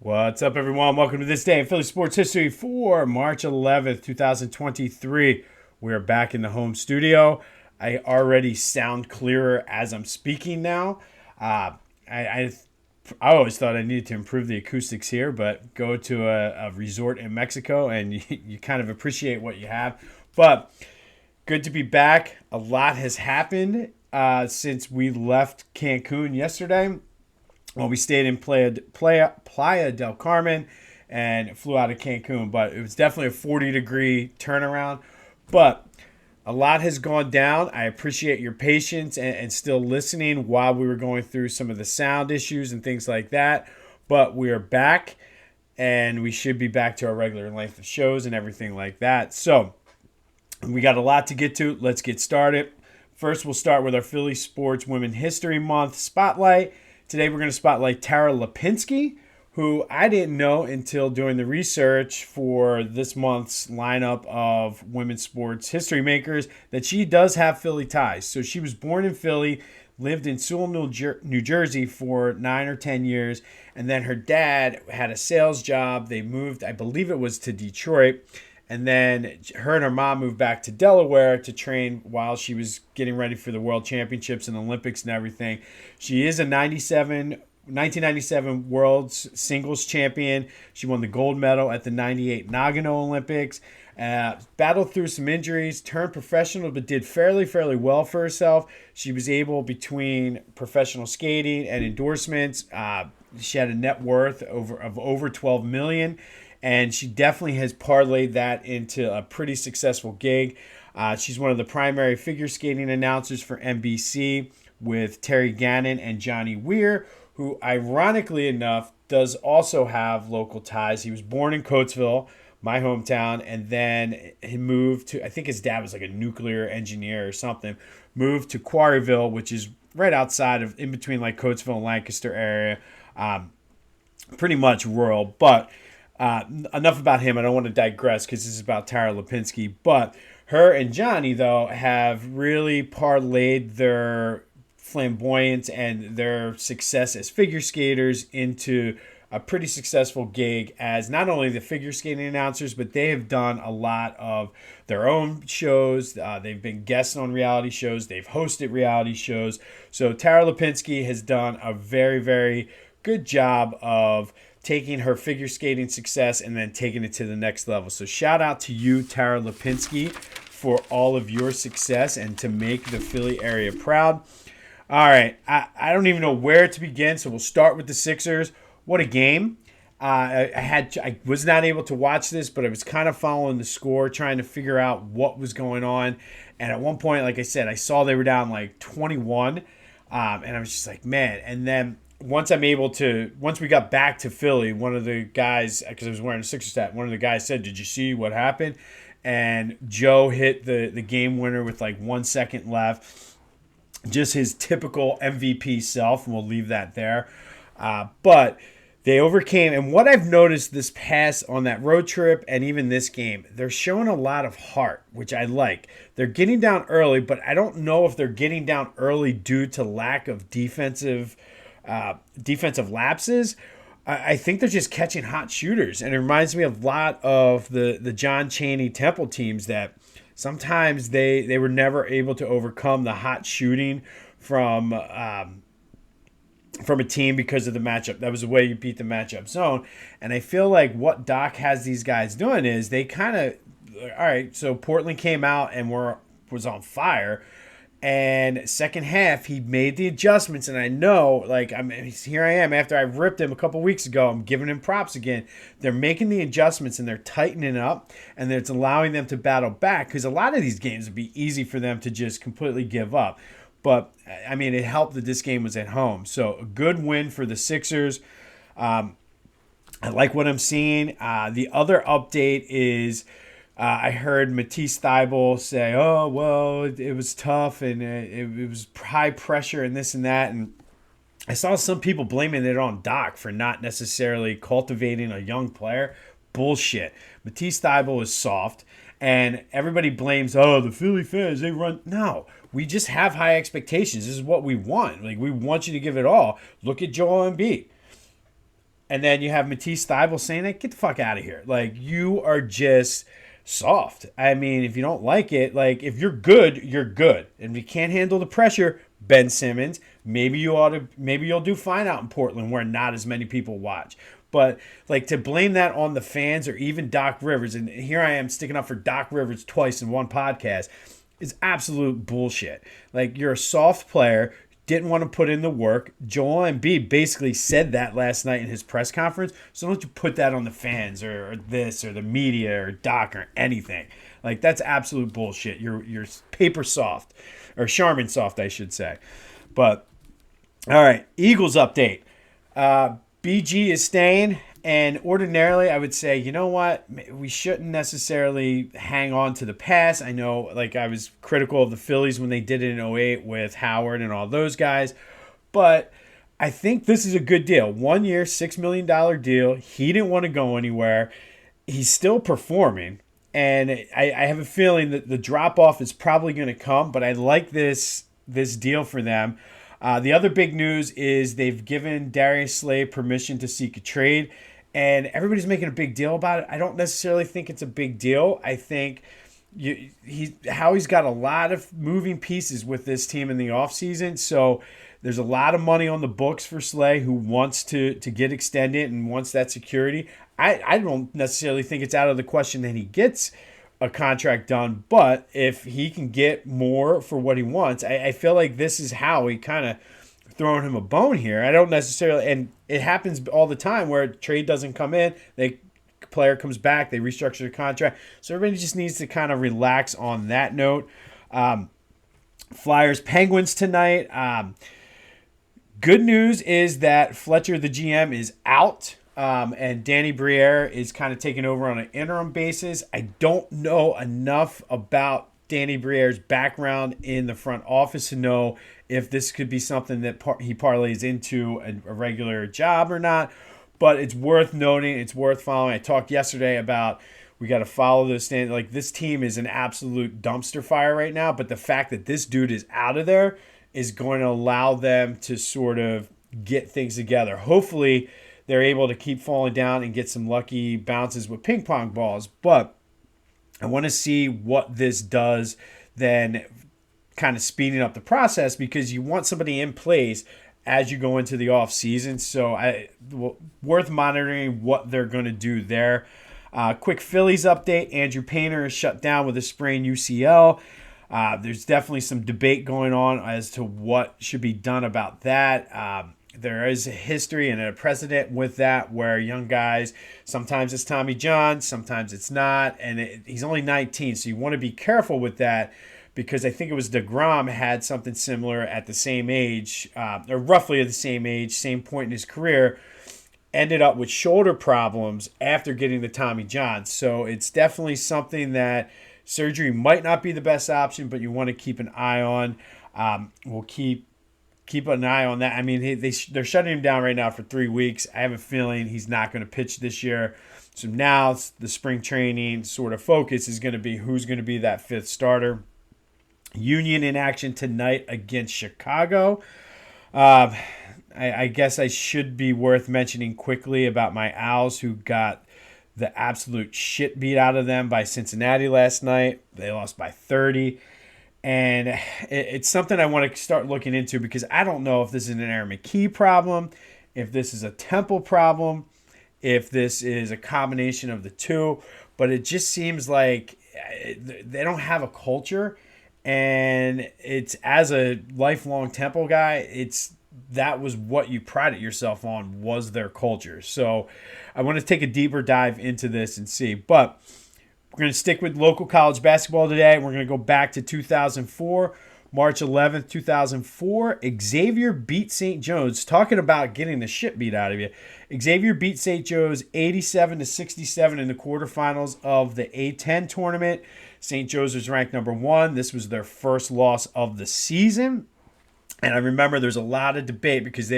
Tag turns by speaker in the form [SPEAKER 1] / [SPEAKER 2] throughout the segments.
[SPEAKER 1] What's up, everyone? Welcome to this day in Philly sports history for March 11th, 2023. We're back in the home studio. I already sound clearer as I'm speaking now. I always thought I needed to improve the acoustics here, but go to a resort in Mexico and you kind of appreciate what you have. But good to be back. A lot has happened since we left Cancun yesterday. Well, we stayed in Playa del Carmen and flew out of Cancun, but it was definitely a 40-degree turnaround. But a lot has gone down. I appreciate your patience and still listening while we were going through some of the sound issues and things like that. But we are back, and we should be back to our regular length of shows and everything like that. So we got a lot to get to. Let's get started. First, we'll start with our Philly Sports Women History Month Spotlight. Today we're going to spotlight Tara Lapinski, who I didn't know until doing the research for this month's lineup of women's sports history makers that she does have Philly ties. So she was born in Philly, lived in Sewell, New Jersey for 9 or 10 years, and then her dad had a sales job. They moved, I believe it was to Detroit. And then her and her mom moved back to Delaware to train while she was getting ready for the World Championships and Olympics and everything. She is a 1997 World Singles Champion. She won the gold medal at the 98 Nagano Olympics. Battled through some injuries, turned professional, but did fairly well for herself. She was able, between professional skating and endorsements, she had a net worth of over $12 million. And she definitely has parlayed that into a pretty successful gig. She's one of the primary figure skating announcers for NBC with Terry Gannon and Johnny Weir, who ironically enough does also have local ties. He was born in Coatesville, my hometown, and then he moved to, I think his dad was like a nuclear engineer or something, moved to Quarryville, which is right outside of, in between like Coatesville and Lancaster area, pretty much rural, but enough about him. I don't want to digress because this is about Tara Lapinski. But her and Johnny, though, have really parlayed their flamboyance and their success as figure skaters into a pretty successful gig as not only the figure skating announcers, but they have done a lot of their own shows. They've been guests on reality shows. They've hosted reality shows. So Tara Lapinski has done a very good job of taking her figure skating success and then taking it to the next level. So shout out to you, Tara Lapinski, for all of your success and to make the Philly area proud. All right, I don't even know where to begin, so we'll start with the Sixers. What a game. I was not able to watch this, but I was kind of following the score, trying to figure out what was going on. And at one point, like I said, I saw they were down like 21, and I was just like, man. And then once we got back to Philly, one of the guys, because I was wearing a Sixers hat, one of the guys said, "Did you see what happened?" And Joe hit the game winner with like 1 second left. Just his typical MVP self, and we'll leave that there. But they overcame, and what I've noticed this past on that road trip and even this game, they're showing a lot of heart, which I like. They're getting down early, but I don't know if they're getting down early due to lack of defensive lapses. I think they're just catching hot shooters, and it reminds me a lot of the John Chaney Temple teams that sometimes they were never able to overcome the hot shooting from a team because of the matchup. That was the way you beat the matchup zone. And I feel like what Doc has these guys doing is they kind of, all right, so Portland came out and was on fire. And second half, he made the adjustments, and I know, here I am after I ripped him a couple weeks ago. I'm giving him props again. They're making the adjustments, and they're tightening up, and it's allowing them to battle back because a lot of these games would be easy for them to just completely give up. But, I mean, it helped that this game was at home. So a good win for the Sixers. I like what I'm seeing. The other update is I heard Matisse Thybulle say, "Oh, well, it was tough and it was high pressure and this and that." And I saw some people blaming it on Doc for not necessarily cultivating a young player. Bullshit. Matisse Thybulle is soft, and everybody blames, the Philly fans, they run. No, we just have high expectations. This is what we want. Like, we want you to give it all. Look at Joel Embiid. And then you have Matisse Thybulle saying, "Get the fuck out of here. Like, you are just soft. I mean, if you don't like it, like, if you're good, you're good. And if you can't handle the pressure, Ben Simmons, maybe you'll do fine out in Portland where not as many people watch." But like, to blame that on the fans or even Doc Rivers, and here I am sticking up for Doc Rivers twice in one podcast, is absolute bullshit. Like, you're a soft player, didn't want to put in the work. Joel Embiid basically said that last night in his press conference. So don't you put that on the fans or this or the media or Doc or anything. Like, that's absolute bullshit. You're paper soft, or Charmin soft, I should say. But all right, Eagles update. BG is staying, and ordinarily I would say, you know what, we shouldn't necessarily hang on to the past. I know, like, I was critical of the Phillies when they did it in '08 with Howard and all those guys, but I think this is a good deal. 1 year, $6 million deal. He didn't want to go anywhere. He's still performing, and I have a feeling that the drop-off is probably going to come, but I like this deal for them. The other big news is they've given Darius Slay permission to seek a trade, and everybody's making a big deal about it. I don't necessarily think it's a big deal. I think Howie's got a lot of moving pieces with this team in the offseason, so there's a lot of money on the books for Slay, who wants to get extended and wants that security. I don't necessarily think it's out of the question that he gets a contract done, but if he can get more for what he wants, I feel like this is Howie kind of throwing him a bone here. I don't necessarily, and it happens all the time where a trade doesn't come in, player comes back, they restructure the contract. So everybody just needs to kind of relax on that note. Flyers Penguins tonight. Good news is that Fletcher, the GM, is out. And Danny Briere is kind of taking over on an interim basis. I don't know enough about Danny Briere's background in the front office to know if this could be something that he parlays into a regular job or not. But it's worth noting. It's worth following. I talked yesterday about we got to follow this stand. Like, this team is an absolute dumpster fire right now. But the fact that this dude is out of there is going to allow them to sort of get things together. Hopefully, they're able to keep falling down and get some lucky bounces with ping pong balls. But I want to see what this does then, kind of speeding up the process, because you want somebody in place as you go into the off season. So worth monitoring what they're going to do there. Quick Phillies update. Andrew Painter is shut down with a sprained UCL. There's definitely some debate going on as to what should be done about that. There is a history and a precedent with that where young guys, sometimes it's Tommy John, sometimes it's not, and he's only 19, so you want to be careful with that, because I think it was DeGrom had something similar at the same age, or roughly at the same age, same point in his career, ended up with shoulder problems after getting the Tommy John. So it's definitely something that surgery might not be the best option, but you want to keep an eye on. We'll keep an eye on that. I mean, they're shutting him down right now for 3 weeks. I have a feeling he's not going to pitch this year. So now the spring training sort of focus is going to be who's going to be that fifth starter. Union in action tonight against Chicago. I guess I should be worth mentioning quickly about my Owls, who got the absolute shit beat out of them by Cincinnati last night. They lost by 30. And it's something I want to start looking into, because I don't know if this is an Aaron McKee problem, if this is a Temple problem, if this is a combination of the two. But it just seems like they don't have a culture. And it's, as a lifelong Temple guy, that was what you prided yourself on, was their culture. So I want to take a deeper dive into this and see. But we're going to stick with local college basketball today. We're going to go back to 2004, March 11th, 2004. Xavier beat St. Joe's. Talking about getting the shit beat out of you. Xavier beat St. Joe's 87-67 in the quarterfinals of the A10 tournament. St. Joe's was ranked number 1. This was their first loss of the season. And I remember there's a lot of debate, because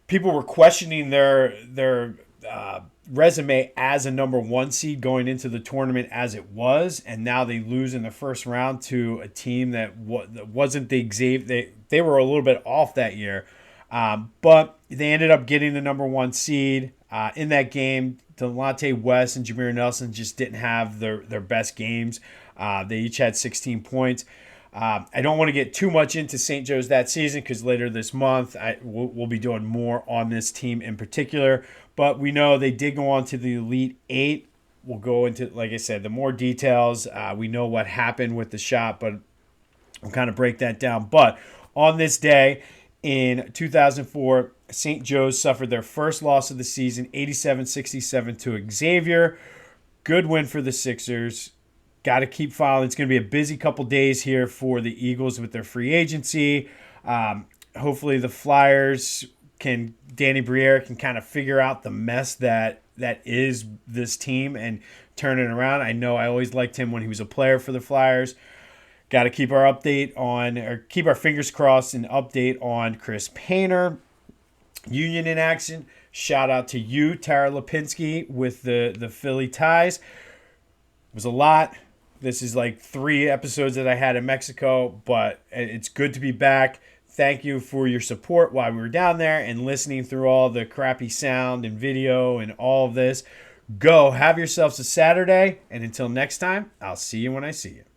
[SPEAKER 1] people were questioning their resume as a number 1 seed going into the tournament as it was, and now they lose in the first round to a team that wasn't the Xavier. They were a little bit off that year. But they ended up getting the number one seed in that game. Delonte West and Jameer Nelson just didn't have their best games. They each had 16 points. I don't want to get too much into St. Joe's that season because later this month we'll be doing more on this team in particular. But we know they did go on to the Elite Eight. We'll go into, like I said, the more details. We know what happened with the shot, but we'll kind of break that down. But on this day in 2004, St. Joe's suffered their first loss of the season, 87-67 to Xavier. Good win for the Sixers. Got to keep following. It's going to be a busy couple days here for the Eagles with their free agency. Hopefully the Flyers Danny Briere can kind of figure out the mess that is this team and turn it around. I know I always liked him when he was a player for the Flyers. Got to keep our fingers crossed and update on Chris Painter. Union in action. Shout out to you, Tara Lapinski, with the Philly ties. It was a lot. This is like 3 episodes that I had in Mexico, but it's good to be back. Thank you for your support while we were down there and listening through all the crappy sound and video and all of this. Go have yourselves a Saturday, and until next time, I'll see you when I see you.